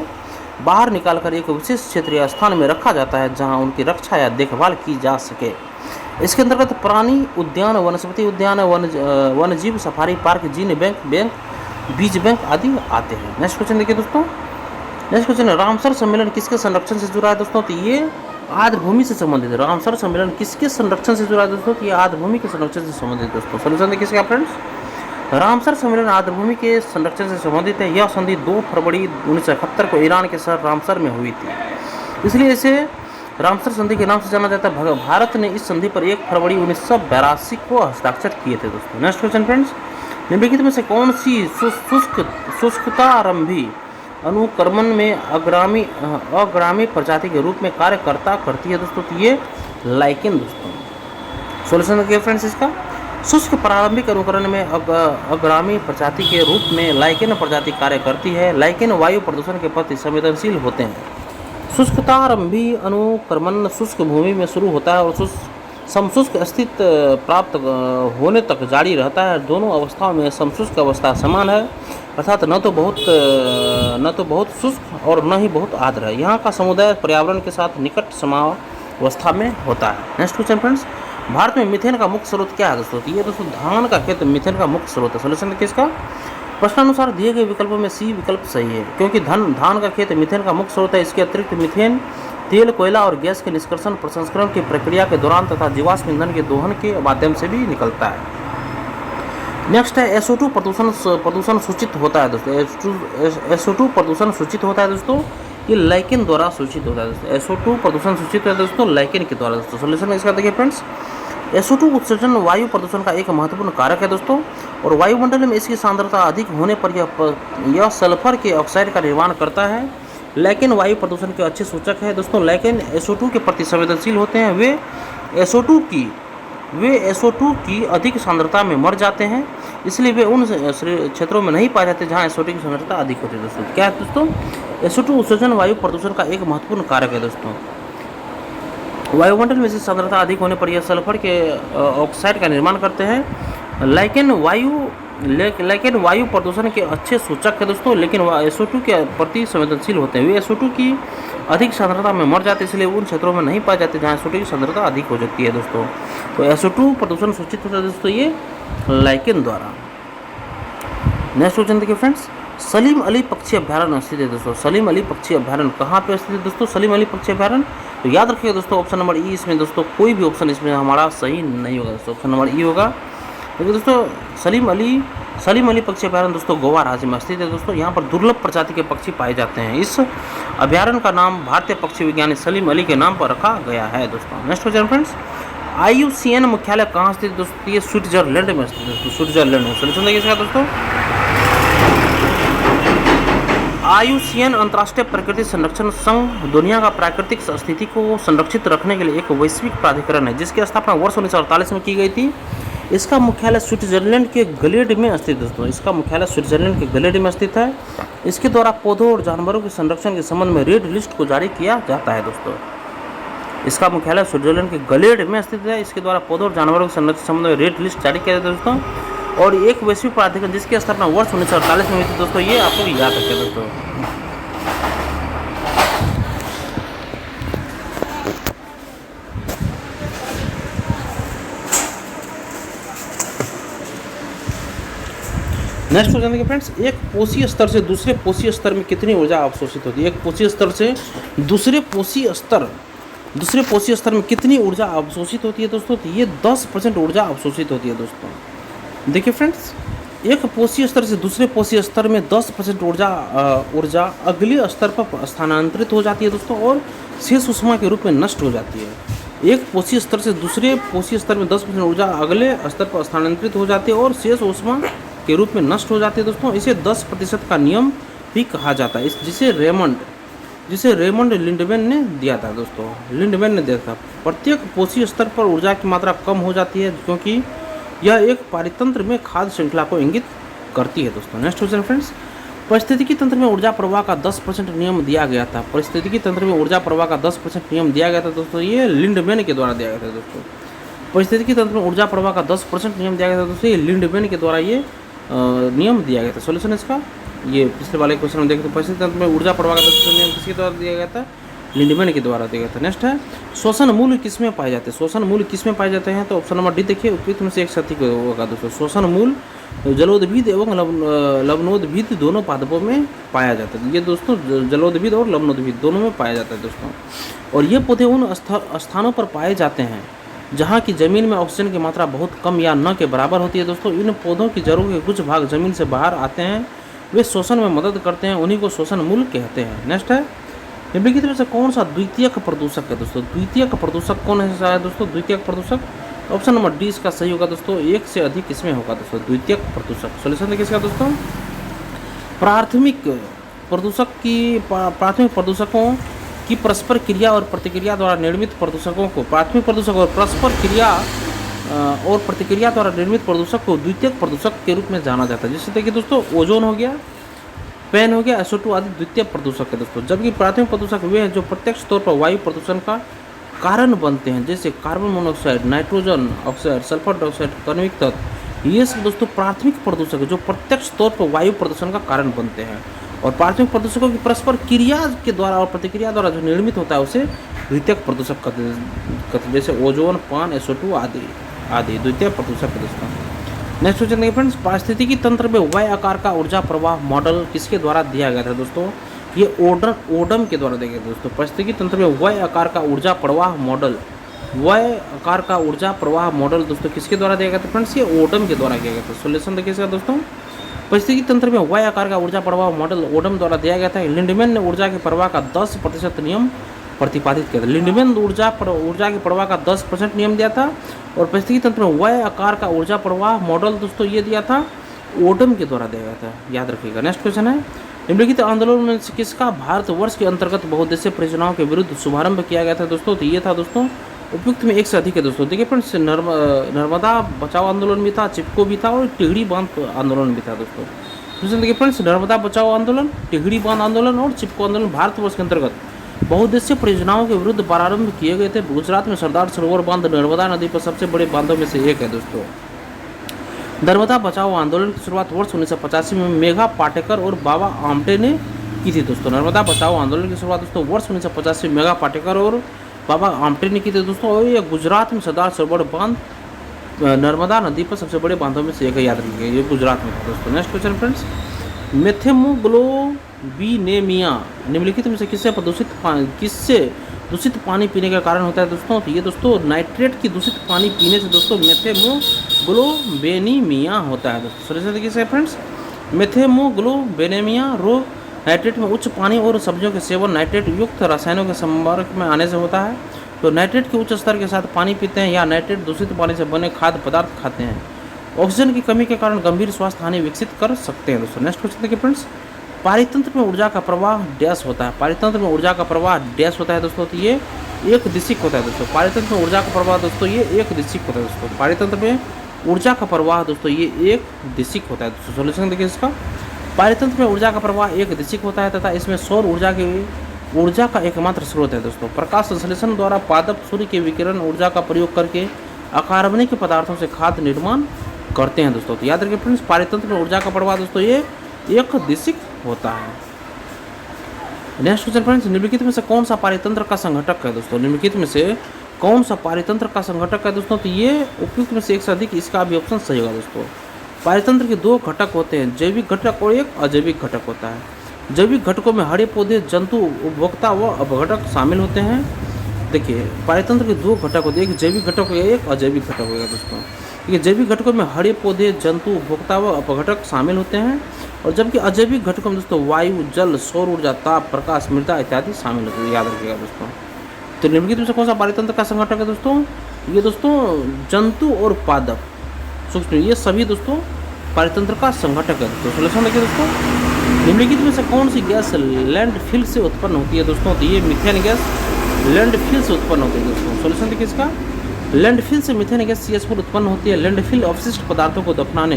बाहर निकालकर एक विशेष क्षेत्र या स्थान में रखा जाता है जहां उनकी रक्षा या देखभाल की जा सके। इसके अंतर्गत प्राणी उद्यान, वनस्पति उद्यान, वन्यजीव सफारी पार्क, जीन बैंक, बीज बैंक आदि आते हैं। नेक्स्ट क्वेश्चन देखिए दोस्तों, नेक्स्ट क्वेश्चन है, रामसर सम्मेलन किसके संरक्षण से जुड़ा है दोस्तों? तो ये आर्द्रभूमि से संबंधित है। रामसर सम्मेलन किसके संरक्षण से जुड़ा है दोस्तों? तो ये आर्द्रभूमि के संरक्षण से संबंधित दोस्तों। सोल्यूशन देखिए इसका फ्रेंड्स, रामसर सम्मेलन आर्द्रभूमि के संरक्षण से संबंधित है। यह संधि 2 फरवरी 1971 को ईरान के शहर रामसर में हुई थी, इसलिए इसे रामसर संधि के नाम से जाना जाता है। भारत ने इस संधि पर 1 फरवरी 1982 को हस्ताक्षर किए थे दोस्तों। नेक्स्ट क्वेश्चन फ्रेंड्स, निम्नलिखित में से कौन सी शुष्कतारंभी अनुक्रमण में अग्रामी प्रजाति के रूप में कार्य करती है दोस्तों? तो ये लाइकेन दोस्तों। सोल्यूशन देखिए फ्रेंड्स इसका, शुष्क प्रारंभिक अनुकरण में अग्रामी प्रजाति के रूप में लाइकेन प्रजाति कार्य करती है। लाइकेन वायु प्रदूषण के प्रति संवेदनशील होते हैं। शुष्कतारंभी अनुक्रमण शुष्क भूमि में शुरू होता है और समशुष्क स्थिति प्राप्त होने तक जारी रहता है। दोनों अवस्थाओं में समशुष्क अवस्था समान है, अर्थात न तो बहुत शुष्क और न ही बहुत आर्द्र है। यहाँ का समुदाय पर्यावरण के साथ निकट समावस्था में होता है। नेक्स्ट क्वेश्चन फ्रेंड्स, भारत में मीथेन का मुख्य स्रोत क्या है दोस्तों? ये दोस्तों धान का खेत मीथेन का मुख्य स्रोत है। सोल्यूशन किसका? प्रश्नानुसार दिए गए विकल्पों में सी विकल्प सही है, क्योंकि धान का खेत मीथेन का मुख्य स्रोत है। इसके अतिरिक्त मीथेन तेल, कोयला और गैस के निष्कर्षण, प्रसंस्करण की प्रक्रिया के दौरान तथा जीवाश्म ईंधन के दोहन के माध्यम से भी निकलता है। नेक्स्ट है SO2 प्रदूषण सूचित होता है दोस्तों। SO2 प्रदूषण सूचित होता है दोस्तों, ये लाइकेन द्वारा सूचित होता है दोस्तों। SO2 प्रदूषण सूचित होता है दोस्तों लाइकेन के द्वारा दोस्तों। सोल्यूशन इसका देखिए फ्रेंड्स, SO2 उत्सर्जन वायु प्रदूषण का एक महत्वपूर्ण कारक है दोस्तों, और वायुमंडल में इसकी सांद्रता अधिक होने पर यह सल्फर के ऑक्साइड का निर्माण करता है। लाइकेन वायु प्रदूषण के अच्छे सूचक है दोस्तों। लाइकेन SO2 के प्रति संवेदनशील होते हैं। वे SO2 की अधिक सांद्रता में मर जाते हैं, इसलिए वे उन क्षेत्रों में नहीं पाए जाते जहां SO2 की सांद्रता अधिक होती है दोस्तों। क्या है दोस्तों? SO2 उत्सर्जन वायु प्रदूषण का एक महत्वपूर्ण कारक है दोस्तों। वायुमंडल में इसकी सांद्रता अधिक होने पर यह सल्फर के ऑक्साइड का निर्माण करते हैं। लाइकेन वायु प्रदूषण के अच्छे सूचक है दोस्तों, लेकिन SO2 के प्रति संवेदनशील होते हैं। वे SO2 की अधिक सांद्रता में मर जाते हैं, इसलिए उन क्षेत्रों में नहीं पाए जाते जहाँ SO2 की सांद्रता अधिक हो जाती है दोस्तों। तो SO2 प्रदूषण सूचित होता है दोस्तों ये लाइकेन द्वारा। नेक्स्ट क्वेश्चन देखिए फ्रेंड्स, सलीम अली पक्षी अभ्यारण्य स्थित है दोस्तों। सलीम अली पक्षी अभ्यारण्य कहाँ पे स्थित है दोस्तों? सलीम अली पक्षी अभ्यारण्य, तो याद रखिएगा दोस्तों ऑप्शन नंबर ई। इसमें दोस्तों कोई भी ऑप्शन इसमें हमारा सही नहीं होगा दोस्तों, ऑप्शन नंबर ई होगा। देखिए दोस्तों सलीम अली पक्षी अभ्यारण्य दोस्तों गोवा राज्य में स्थित है दोस्तों। यहाँ पर दुर्लभ प्रजाति के पक्षी पाए जाते हैं। इस अभ्यारण्य का नाम भारतीय पक्षी विज्ञानी सलीम अली के नाम पर रखा गया है दोस्तों। नेक्स्ट क्वेश्चन फ्रेंड्स, IUCN मुख्यालय कहाँ स्थित दोस्तों? ये स्विट्जरलैंड में स्थित है दोस्तों। स्विट्जरलैंड में। सोल्यूशन देखिए इसका दोस्तों, IUCN अंतर्राष्ट्रीय प्रकृति संरक्षण संघ दुनिया का प्राकृतिक स्थिति को संरक्षित रखने के लिए एक वैश्विक प्राधिकरण है, जिसकी स्थापना वर्ष 1948 में की गई थी। इसका मुख्यालय स्विट्जरलैंड के ग्लेड में स्थित है दोस्तों। इसका मुख्यालय स्विट्जरलैंड के ग्लेड में स्थित है। इसके द्वारा पौधों और जानवरों के संरक्षण के संबंध में रेड लिस्ट को जारी किया जाता है दोस्तों। इसका मुख्यालय स्विट्जरलैंड के ग्लेड में स्थित है। इसके द्वारा पौधों और जानवरों के संरक्षण के संबंध में रेड लिस्ट जारी किया जाता है दोस्तों। और एक वैश्विक प्राधिकरण जिसकी स्थापना वर्ष 1948 में हुई थी दोस्तों, ये आप लोग याद रखें दोस्तों। नेक्स्ट क्वेश्चन देखिए फ्रेंड्स, एक पोषी स्तर से दूसरे पोषी स्तर में कितनी ऊर्जा अवशोषित होती है? एक पोषी स्तर से दूसरे पोषी स्तर में कितनी ऊर्जा अवशोषित होती है दोस्तों? तो ये 10% ऊर्जा अवशोषित होती है दोस्तों। देखिए फ्रेंड्स, एक पोषी स्तर से दूसरे पोषी स्तर में 10% ऊर्जा अगले स्तर पर स्थानांतरित हो जाती है दोस्तों, और शेष ऊष्मा के रूप में नष्ट हो जाती है। एक पोषी स्तर से दूसरे पोषी स्तर में 10% ऊर्जा अगले स्तर पर स्थानांतरित हो जाती है और शेष ऊष्मा के रूप में नष्ट हो जाती है दोस्तों। इसे 10% का नियम भी कहा जाता है, जिसे रेमंड लिंडमैन ने दिया था दोस्तों। लिंडमैन ने दिया था। प्रत्येक पोषी स्तर पर ऊर्जा की मात्रा कम हो जाती है, क्योंकि यह एक पारितंत्र में खाद्य श्रृंखला को इंगित करती है दोस्तों। नेक्स्ट क्वेश्चन फ्रेंड्स, पारिस्थितिकी तंत्र में ऊर्जा प्रवाह का 10% नियम दिया गया था। पारिस्थितिकी तंत्र में ऊर्जा प्रवाह का 10% नियम दिया गया था दोस्तों, ये लिंडमैन के द्वारा दिया गया था दोस्तों। पारिस्थितिकी तंत्र में ऊर्जा प्रवाह का 10% नियम दिया गया था दोस्तों, ये लिंडमैन के द्वारा ये नियम दिया गया था। सोल्यूशन इसका, ये पिछले वाले क्वेश्चन में देखें तो पारिस्थितिकी तंत्र में ऊर्जा प्रवाह का 10% नियम किसके द्वारा दिया गया था? लिंडमैन के द्वारा दिया गया था। नेक्स्ट है, शोषण मूल्य किसमें पाए जाते हैं? शोषण मूल्य किसमें पाए जाते हैं? तो ऑप्शन नंबर डी देखिए, उपयुक्त में से एक सही होगा दोस्तों। शोषण मूल्य जलोद्भिद एवं लवणोद्भिद दोनों पादपों में पाया जाता है। ये दोस्तों जलोद्भिद और लवणोद्भिद दोनों में पाया जाता है दोस्तों। और ये पौधे उन स्थानों पर पाए जाते हैं जहाँ की ज़मीन में ऑक्सीजन की मात्रा बहुत कम या न के बराबर होती है दोस्तों। इन पौधों की जड़ों के कुछ भाग ज़मीन से बाहर आते हैं, वे शोषण में मदद करते हैं, उन्हीं को शोषण मूल्य कहते हैं। नेक्स्ट है, निम्नलिखित में से कौन सा द्वितीयक प्रदूषक है दोस्तों? द्वितीयक प्रदूषक कौन है दोस्तों? द्वितीयक प्रदूषक ऑप्शन नंबर डी इसका सही होगा दोस्तों। एक से अधिक इसमें होगा दोस्तों द्वितीयक प्रदूषक। सोल्यूशन देखिए इसका दोस्तों, प्राथमिक प्रदूषकों की परस्पर क्रिया और प्रतिक्रिया द्वारा निर्मित प्रदूषकों को प्राथमिक प्रदूषक और परस्पर क्रिया और प्रतिक्रिया द्वारा निर्मित प्रदूषक को द्वितीयक प्रदूषक के रूप में जाना जाता है। जैसे देखिए दोस्तों, ओजोन हो गया, पेन हो गया, SO2 आदि द्वितीय प्रदूषक है दोस्तों। जबकि प्राथमिक प्रदूषक वे हैं जो प्रत्यक्ष तौर पर वायु प्रदूषण का कारण बनते हैं, जैसे carbon monoxide, nitrogen oxide, sulphur dioxide, कार्बनिक तत्व। ये सब दोस्तों प्राथमिक प्रदूषक है जो प्रत्यक्ष तौर पर वायु प्रदूषण का कारण बनते हैं। और प्राथमिक प्रदूषकों की परस्पर क्रिया के द्वारा और प्रतिक्रिया द्वारा जो निर्मित होता है उसे द्वितीयक प्रदूषक कहते हैं, जैसे ओजोन, पान, SO2 आदि आदि द्वितीय प्रदूषक है दोस्तों। नेक्स्ट क्वेश्चन देखिए फ्रेंड्स, पारिस्थितिकी तंत्र में वाय आकार का ऊर्जा प्रवाह मॉडल किसके द्वारा दिया गया था दोस्तों? ये ओडम के द्वारा दिया गया दोस्तों। पारिस्थितिकी तंत्र में वाय आकार का ऊर्जा प्रवाह मॉडल, वाय आकार का ऊर्जा प्रवाह मॉडल दोस्तों किसके द्वारा दिया गया था फ्रेंड्स? ये ओडम के द्वारा किया गया था। सोल्यूशन देखिए इसका दोस्तों, पारिस्थितिकी तंत्र में वाय आकार का ऊर्जा प्रवाह मॉडल ओडम द्वारा दिया गया था। लिंडमैन ने ऊर्जा के प्रवाह का 10% नियम प्रतिपादित किया था। लिंडमैन ऊर्जा के प्रवाह का 10% नियम दिया था। और पारिस्थितिकी तंत्र में वाय आकार का ऊर्जा प्रवाह मॉडल दोस्तों ये दिया था ओडम के द्वारा दिया गया था, याद रखिएगा। नेक्स्ट क्वेश्चन है, निम्नलिखित आंदोलन में से किसका भारतवर्ष के अंतर्गत बहुउद्देशीय परियोजनाओं के विरुद्ध शुभारंभ किया गया था दोस्तों? तो ये था दोस्तों, उपयुक्त में एक से अधिक है दोस्तों। देखिए फ्रेंड्स, नर्मदा बचाओ आंदोलन भी था, चिपको भी था और टिहरी बांध आंदोलन भी था दोस्तों। देखिए फ्रेंड्स, नर्मदा बचाओ आंदोलन, टिहरी बांध आंदोलन और चिपको आंदोलन भारतवर्ष के अंतर्गत बहुउद्देशीय परियोजनाओं के विरुद्ध प्रारंभ किए गए थे। गुजरात में सरदार सरोवर बांध नर्मदा नदी पर सबसे बड़े बांधों में से एक है दोस्तों। नर्मदा बचाओ आंदोलन की शुरुआत वर्ष 1985 में मेघा पाटेकर और बाबा आमटे ने की थी दोस्तों। नर्मदा बचाओ आंदोलन की शुरुआत दोस्तों वर्ष 1985 में मेघा पाटेकर और बाबा आमटे ने की थी दोस्तों। और ये गुजरात में सरदार सरोवर बांध नर्मदा नदी पर सबसे बड़े बांधों में से एक है, याद रखिएगा, ये गुजरात में था दोस्तों। नेक्स्ट क्वेश्चन फ्रेंड्स, मेथेमोग्लोबिनेमिया निम्नलिखित में से किससे दूषित पानी पीने का कारण होता है दोस्तों? तो ये दोस्तों नाइट्रेट की दूषित पानी पीने से दोस्तों मेथेमोग्लोबिनेमिया होता है दोस्तों। सॉल्यूशन देखिए फ्रेंड्स, मेथेमोग्लोबिनेमिया रोग नाइट्रेट में उच्च पानी और सब्जियों के सेवन नाइट्रेट युक्त रसायनों के संपर्क में आने से होता है। तो नाइट्रेट के उच्च स्तर के साथ पानी पीते हैं या नाइट्रेट दूषित पानी से बने खाद्य पदार्थ खाते हैं, ऑक्सीजन की कमी के कारण गंभीर स्वास्थ्य हानि विकसित कर सकते हैं दोस्तों। नेक्स्ट क्वेश्चन देखिए फ्रेंड्स, पारितंत्र में ऊर्जा का प्रवाह डैश होता है। पारितंत्र में ऊर्जा का प्रवाह डैश होता है दोस्तों, तो ये एक दिशिक होता है दोस्तों। पारितंत्र में ऊर्जा का प्रवाह दोस्तों ये एक दिशिक होता है दोस्तों। पारितंत्र में ऊर्जा का प्रवाह दोस्तों ये एक दिशिक होता है दोस्तों। सोल्यूशन देखिए इसका, पारितंत्र में ऊर्जा का प्रवाह एक दिशिक होता है तथा इसमें सौर ऊर्जा का एकमात्र स्रोत है दोस्तों। प्रकाश संश्लेषण द्वारा पादप सूर्य के विकिरण ऊर्जा का प्रयोग करके अकार्बनिक पदार्थों से खाद्य निर्माण करते हैं दोस्तों। तो याद रखिए फ्रेंड्स, पारितंत्र में ऊर्जा का प्रवाह दोस्तों ये एक दिशिक होता है। नेक्स्ट क्वेश्चन फ्रेंड्स, निम्नलिखित में से कौन सा पारितंत्र का संघटक है दोस्तों? निम्नलिखित में से कौन सा पारितंत्र का संघटक है दोस्तों? तो ये उपयुक्त में से एक से अधिक, इसका भी ऑप्शन सही होगा दोस्तों। पारितंत्र के दो घटक होते हैं, जैविक घटक और एक अजैविक घटक होता है। जैविक घटकों में हरे पौधे, जंतु, उपभोक्ता व अपघटक शामिल होते हैं। देखिए, पारितंत्र के दो घटक होते हैं, एक जैविक घटक होगा, एक अजैविक घटक होगा दोस्तों। ये जैविक घटकों में हरे पौधे, जंतु, उपभोक्ता व अपघटक शामिल होते हैं। और जबकि अजैविक घटकों में दोस्तों वायु, जल, सौर ऊर्जा, ताप, प्रकाश, मृदा इत्यादि शामिल होते हैं, याद रखिएगा दोस्तों। तो निम्नलिखित में से कौन सा पारितंत्र का संघटक है दोस्तों? ये दोस्तों जंतु और पादप सूक्ष्म, ये सभी दोस्तों पारितंत्र का संघटक है दोस्तों। सोल्यूशन देखिए दोस्तों, निम्नलिखित में से कौन सी गैस लैंडफिल से उत्पन्न होती है दोस्तों? तो ये मीथेन गैस लैंडफिल से उत्पन्न होती है दोस्तों। सोल्यूशन देखिए इसका, लैंडफिल से मीथेन गैस CH4 उत्पन्न होती है। लैंडफिल अपशिष्ट पदार्थों को दफनाने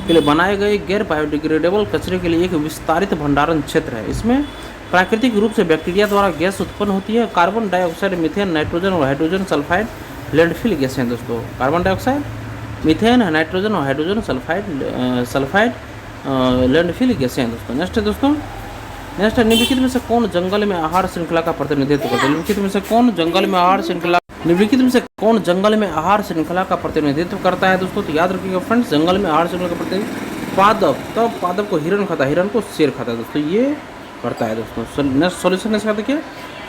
के लिए बनाए गए गैर बायोडिग्रेडेबल कचरे के लिए एक विस्तारित भंडारण क्षेत्र है। इसमें प्राकृतिक रूप से बैक्टीरिया द्वारा गैस उत्पन्न होती है। कार्बन डाइऑक्साइड, मीथेन, नाइट्रोजन और हाइड्रोजन सल्फाइड लैंडफिल गैस हैं दोस्तों। कार्बन डाइऑक्साइड, मीथेन, नाइट्रोजन और हाइड्रोजन सल्फाइड लैंडफिल गैसें हैं दोस्तों। नेक्स्ट है दोस्तों, नेक्स्ट है, निम्नलिखित में से कौन जंगल में आहार श्रृंखला का प्रतिनिधित्व करता है? निम्नलिखित में से कौन जंगल में आहार श्रृंखला का प्रतिनिधित्व करता है दोस्तों? तो याद रखिएगा फ्रेंड्स, जंगल में आहार श्रृंखला का प्रतिनिधित्व पादप, तब पादप को हिरण खाता है, हिरण को शेर खाता है दोस्तों, ये करता है दोस्तों। नेक्स्ट सॉल्यूशन इसका देखिए,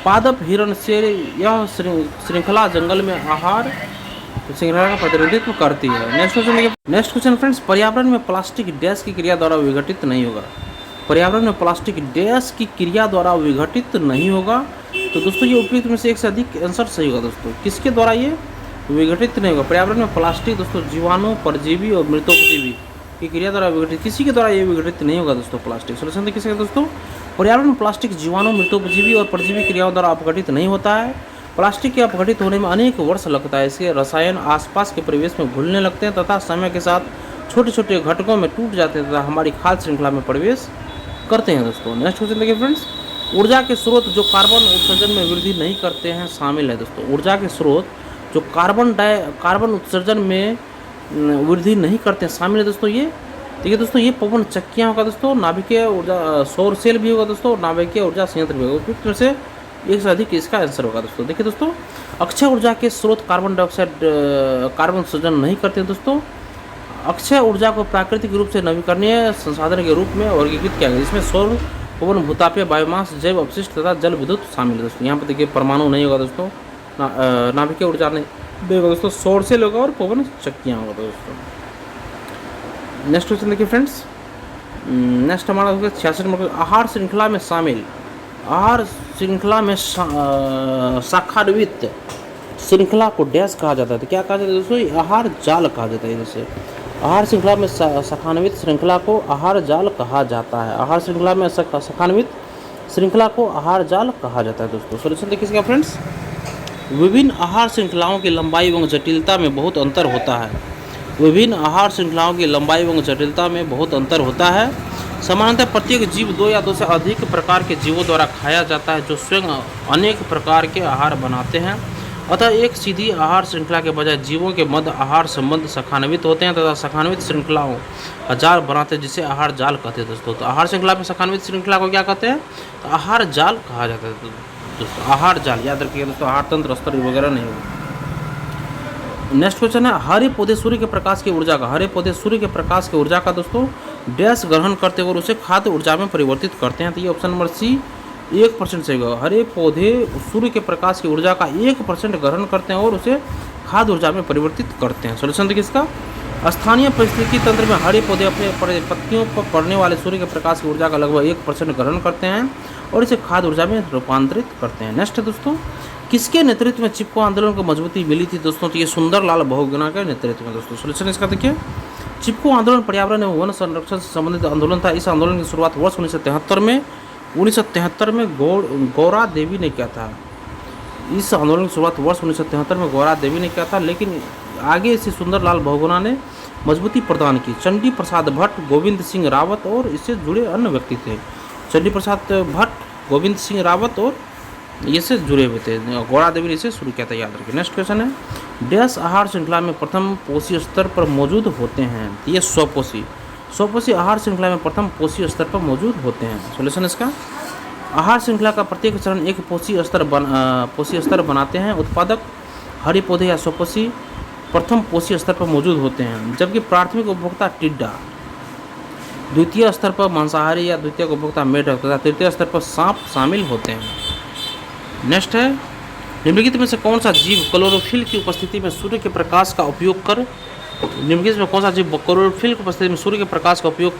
पादप, हिरण, शेर, यह श्रृंखला जंगल में आहार श्रृंखला का प्रतिनिधित्व करती है। नेक्स्ट क्वेश्चन फ्रेंड्स, पर्यावरण में प्लास्टिक डैश की क्रिया द्वारा विघटित नहीं होगा। पर्यावरण में प्लास्टिक डैश की क्रिया द्वारा विघटित नहीं होगा। तो दोस्तों ये उपयुक्त में से एक से अधिक आंसर सही होगा दोस्तों। किसके द्वारा ये विघटित नहीं होगा? पर्यावरण में प्लास्टिक दोस्तों जीवाणु, परजीवी और मृतोपजीवी की क्रिया द्वारा विघटित, किसी के द्वारा ये विघटित नहीं होगा दोस्तों प्लास्टिक। सोल्यूशन देखिए किसका दोस्तों, पर्यावरण में प्लास्टिक जीवाणु, मृतोपजीवी और परजीवी क्रियाओं द्वारा अपघटित नहीं होता है। प्लास्टिक के अपघटित होने में अनेक वर्ष लगता है। इसके रसायन आसपास के परिवेश में घुलने लगते हैं तथा समय के साथ छोटे छोटे घटकों में टूट जाते हैं तथा हमारी खाद्य श्रृंखला में प्रवेश करते हैं दोस्तों। नेक्स्ट क्वेश्चन देखिए फ्रेंड्स, ऊर्जा के स्रोत जो कार्बन उत्सर्जन में वृद्धि नहीं करते हैं शामिल है दोस्तों। ऊर्जा के स्रोत जो कार्बन उत्सर्जन में वृद्धि नहीं करते हैं शामिल है दोस्तों। ये देखिए दोस्तों, ये पवन चक्कियाँ होगा दोस्तों, नाभिकीय ऊर्जा सौर सेल भी होगा दोस्तों, नाभिकीय ऊर्जा संयंत्र भी होगा। उपयुक्त में से एक से अधिक इसका आंसर होगा दोस्तों। देखिए दोस्तों, अक्षय ऊर्जा के स्रोत कार्बन उत्सर्जन नहीं करते हैं दोस्तों। अक्षय ऊर्जा को प्राकृतिक रूप से नवीकरणीय संसाधन के रूप में वर्गीकृत किया गया, जिसमें सौर, पवन, भूतापीय, बायोमास, जैव अपशिष्ट तथा जल विद्युत शामिल है दोस्तों। यहाँ पर देखिए परमाणु नहीं होगा दोस्तों, नाभिकीय ऊर्जा नहीं होगा दोस्तों, सौर सेल होगा और पवन चक्कियाँ होगा दोस्तों। नेक्स्ट क्वेश्चन देखिए फ्रेंड्स, नेक्स्ट हमारा होगा 66 नंबर, आहार श्रृंखला में शामिल, आहार श्रृंखला में शाखान्वित श्रृंखला को डैश कहा जाता है। तो क्या कहा जाता है दोस्तों, आहार जाल कहा जाता है। जैसे आहार श्रृंखला में शाखान्वित श्रृंखला को आहार जाल कहा जाता है। आहार श्रृंखला में शाखान्वित श्रृंखला को आहार जाल कहा जाता है दोस्तों। सॉल्यूशन देखिए इसका फ्रेंड्स, विभिन्न आहार श्रृंखलाओं की लंबाई एवं जटिलता में बहुत अंतर होता है। विभिन्न आहार श्रृंखलाओं की लंबाई एवं जटिलता में बहुत अंतर होता है। सामान्यतः प्रत्येक जीव 2 या 2 से अधिक प्रकार के जीवों द्वारा खाया जाता है, जो स्वयं अनेक प्रकार के आहार बनाते हैं। अतः एक सीधी आहार श्रृंखला के बजाय जीवों के मध्य आहार संबंध शाखान्वित होते हैं तथा शाखान्वित श्रृंखलाओं का जाल बनाते हैं, जिसे आहार जाल कहते हैं दोस्तों। तो आहार श्रृंखला में शाखान्वित श्रृंखला को क्या कहते हैं, तो आहार जाल कहा जाता है दोस्तों। आहार जाल याद रखिएगा दोस्तों, आहार तंत्र स्तर वगैरह नहीं होगा। नेक्स्ट क्वेश्चन है, हरे पौधे सूर्य के प्रकाश की ऊर्जा का, हरे पौधे सूर्य के प्रकाश की ऊर्जा का दोस्तों डैश ग्रहण करते हैं और उसे खाद्य ऊर्जा में परिवर्तित करते हैं। तो ये ऑप्शन नंबर सी 1% सही होगा। हरे पौधे सूर्य के प्रकाश की ऊर्जा का 1% ग्रहण करते हैं और उसे खाद्य ऊर्जा में परिवर्तित करते हैं। सॉल्यूशन देखिए इसका, स्थानीय पारिस्थितिकी तंत्र में हरे पौधे अपने पत्तियों पर पड़ने वाले सूर्य के प्रकाश की ऊर्जा का लगभग 1% ग्रहण करते हैं और इसे खाद्य ऊर्जा में रूपांतरित करते हैं। नेक्स्ट है दोस्तों, किसके नेतृत्व में चिपको आंदोलन को मजबूती मिली थी दोस्तों, तो ये सुंदरलाल बहुगुणा के नेतृत्व में दोस्तों। सॉल्यूशन इसका देखिए, चिपको आंदोलन पर्यावरण एवं वन संरक्षण से संबंधित आंदोलन था। इस आंदोलन की शुरुआत वर्ष 1973 में गौरा देवी ने किया था। इस आंदोलन की शुरुआत वर्ष 1973 में गौरा देवी ने किया था, लेकिन आगे इसे सुंदरलाल बहुगुणा ने मजबूती प्रदान की। चंडी प्रसाद भट्ट, गोविंद सिंह रावत और इससे जुड़े अन्य व्यक्ति थे। चंडी प्रसाद भट्ट, गोविंद सिंह रावत और ये से जुड़े हुए थे। गौरा देवी ने इसे शुरू किया था, याद रखिए। नेक्स्ट क्वेश्चन है, डैश आहार श्रृंखला में प्रथम पोषी स्तर पर मौजूद होते हैं। ये स्वपोषी आहार श्रृंखला में प्रथम पोषी स्तर पर मौजूद होते हैं। सॉल्यूशन इसका, आहार श्रृंखला का प्रत्येक चरण एक पोषी स्तर बनाते हैं। उत्पादक हरे पौधे या स्वपोषी प्रथम पोषी स्तर पर मौजूद होते हैं, जबकि प्राथमिक उपभोक्ता टिड्डा, द्वितीय स्तर पर मांसाहारी या द्वितीय उपभोक्ता मेढक तथा तृतीय स्तर पर सांप शामिल होते हैं। नेक्स्ट है, निम्नलिखित में से कौन सा जीव क्लोरोफिल की उपस्थिति में सूर्य के प्रकाश का उपयोग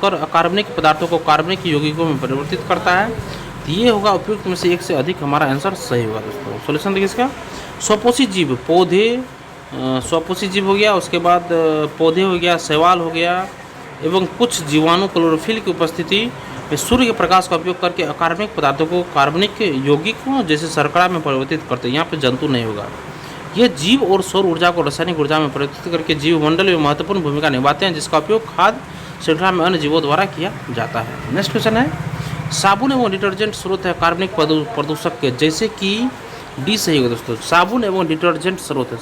कर अकार्बनिक पदार्थों को कार्बनिक यौगिकों में परिवर्तित करता है। तो ये होगा उपयुक्त में से एक से अधिक हमारा आंसर सही होगा दोस्तों। सॉल्यूशन देखिए इसका, स्वपोषी जीव स्वपोषी जीव हो गया, उसके बाद पौधे हो गया, शैवाल हो गया एवं कुछ जीवाणु क्लोरोफिल की उपस्थिति में सूर्य के प्रकाश का उपयोग करके अकार्बनिक पदार्थों को कार्बनिक यौगिकों जैसे शर्करा में परिवर्तित करते हैं। यहाँ पे जंतु नहीं होगा। ये जीव और सौर ऊर्जा को रासायनिक ऊर्जा में परिवर्तित करके जीव मंडल में महत्वपूर्ण भूमिका निभाते हैं, जिसका उपयोग खाद्य श्रृंखला में अन्य जीवों द्वारा किया जाता है। नेक्स्ट क्वेश्चन है, साबुन एवं डिटर्जेंट स्रोत है कार्बनिक प्रदूषक के, जैसे कि डी सही होगा दोस्तों। साबुन एवं डिटर्जेंट स्रोत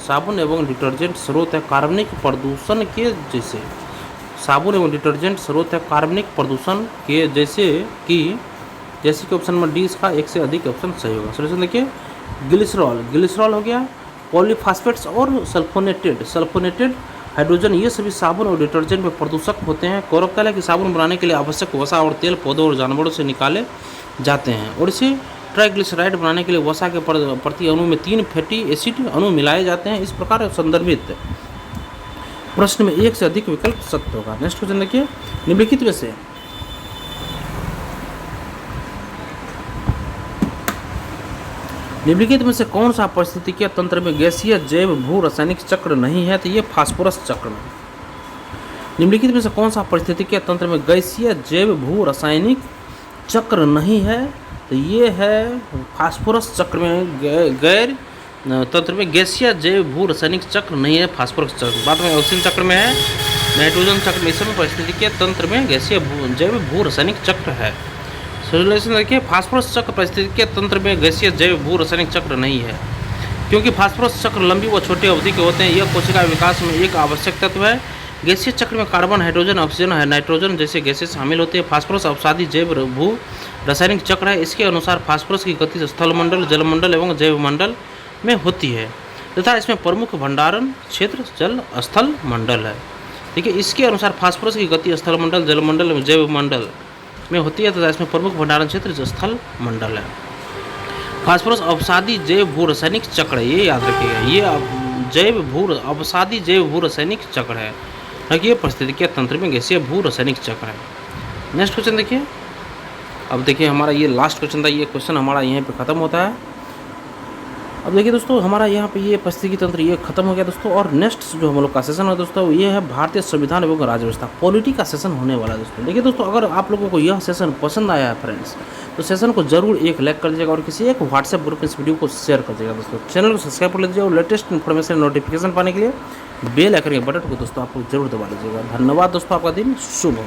है कार्बनिक प्रदूषण के, जैसे साबुन एवं डिटर्जेंट स्रोत है कार्बनिक प्रदूषण के, जैसे कि ऑप्शन नंबर डी इसका एक से अधिक ऑप्शन सही होगा। सॉल्यूशन देखिए, ग्लिसरॉल हो गया, पॉलीफॉस्फेट्स और सल्फोनेटेड हाइड्रोजन, ये सभी साबुन और डिटर्जेंट में प्रदूषक होते हैं। गौरतलब है कि साबुन बनाने के लिए आवश्यक वसा और तेल पौधों और जानवरों से निकाले जाते हैं और इसे ट्राइग्लिसराइड बनाने के लिए वसा के प्रति अणु में 3 फैटी एसिड अणु मिलाए जाते हैं। इस प्रकार संदर्भित प्रश्न में एक से अधिक विकल्प सत्य होगा। नेक्स्ट क्वेश्चन देखिए, निम्नलिखित में से कौन सा पारिस्थितिकीय तंत्र में गैसीय जैव भू रासायनिक चक्र नहीं है, तो ये फास्फोरस चक्र में। निम्नलिखित में से कौन सा पारिस्थितिकीय तंत्र में गैसीय जैव भू रासायनिक चक्र नहीं है, तो ये है फास्फोरस चक्र में। गैर तंत्र में गैसीय जैव भू रासायनिक चक्र नहीं है फास्फोरस चक्र। बाद में ऑक्सीजन चक्र में है, नाइट्रोजन चक्र में, इस समय पारिस्थितिकीय तंत्र में गैसीय जैव भू रासायनिक चक्र है। सोल्यूशन देखिए, फास्फोरस चक्र पारिस्थितिकीय तंत्र में गैसीय जैव भू रासायनिक चक्र नहीं है, क्योंकि फास्फोरस चक्र लंबी व छोटी अवधि के होते हैं। यह कोशिका विकास में एक आवश्यक तत्व है। गैसीय चक्र में कार्बन, हाइड्रोजन, ऑक्सीजन, नाइट्रोजन जैसे गैसें शामिल होते हैं। फास्फोरस अवसादी जैव भू रासायनिक चक्र है। इसके अनुसार फास्फोरस की गति स्थलमंडल, जलमंडल एवं जैवमंडल में होती है तथा इसमें प्रमुख भंडारण क्षेत्र जल स्थल मंडल है। देखिए, इसके अनुसार फास्फोरस की गति स्थलमंडल, जलमंडल एवं जैवमंडल में होती है तथा इसमें प्रमुख भंडारण क्षेत्र स्थल मंडल है। फास्फोरस अवसादी जैव भू रासायनिक चक्र है, ये याद रखिएगा, ये जैव भू अवसादी जैव भू रासायनिक चक्र है, न कि पारिस्थितिकीय तंत्र में गैसीय भू रासायनिक चक्र है। नेक्स्ट क्वेश्चन देखिए। अब देखिए, हमारा ये लास्ट क्वेश्चन था, ये क्वेश्चन हमारा यहीं पे खत्म होता है। अब देखिए दोस्तों, हमारा यहाँ पे ये पारिस्थितिकी तंत्र ये खत्म हो गया दोस्तों। और नेक्स्ट जो हम लोग का सेशन है दोस्तों, ये है भारतीय संविधान एवं राज्य व्यवस्था, पॉलिटी का सेशन होने वाला है दोस्तों। देखिए दोस्तों, अगर आप लोगों को यह सेशन पसंद आया है फ्रेंड्स, तो सेशन को जरूर एक लाइक कर दीजिएगा और किसी एक व्हाट्सएप ग्रुप में इस वीडियो को शेयर कर दीजिएगा दोस्तों। चैनल को सब्सक्राइब कर लीजिए और लेटेस्ट इन्फॉर्मेशन नोटिफिकेशन पाने के लिए बेल आइकन के बटन को दोस्तों आप लोग जरूर दबा लीजिएगा। धन्यवाद दोस्तों, आपका दिन शुभ हो।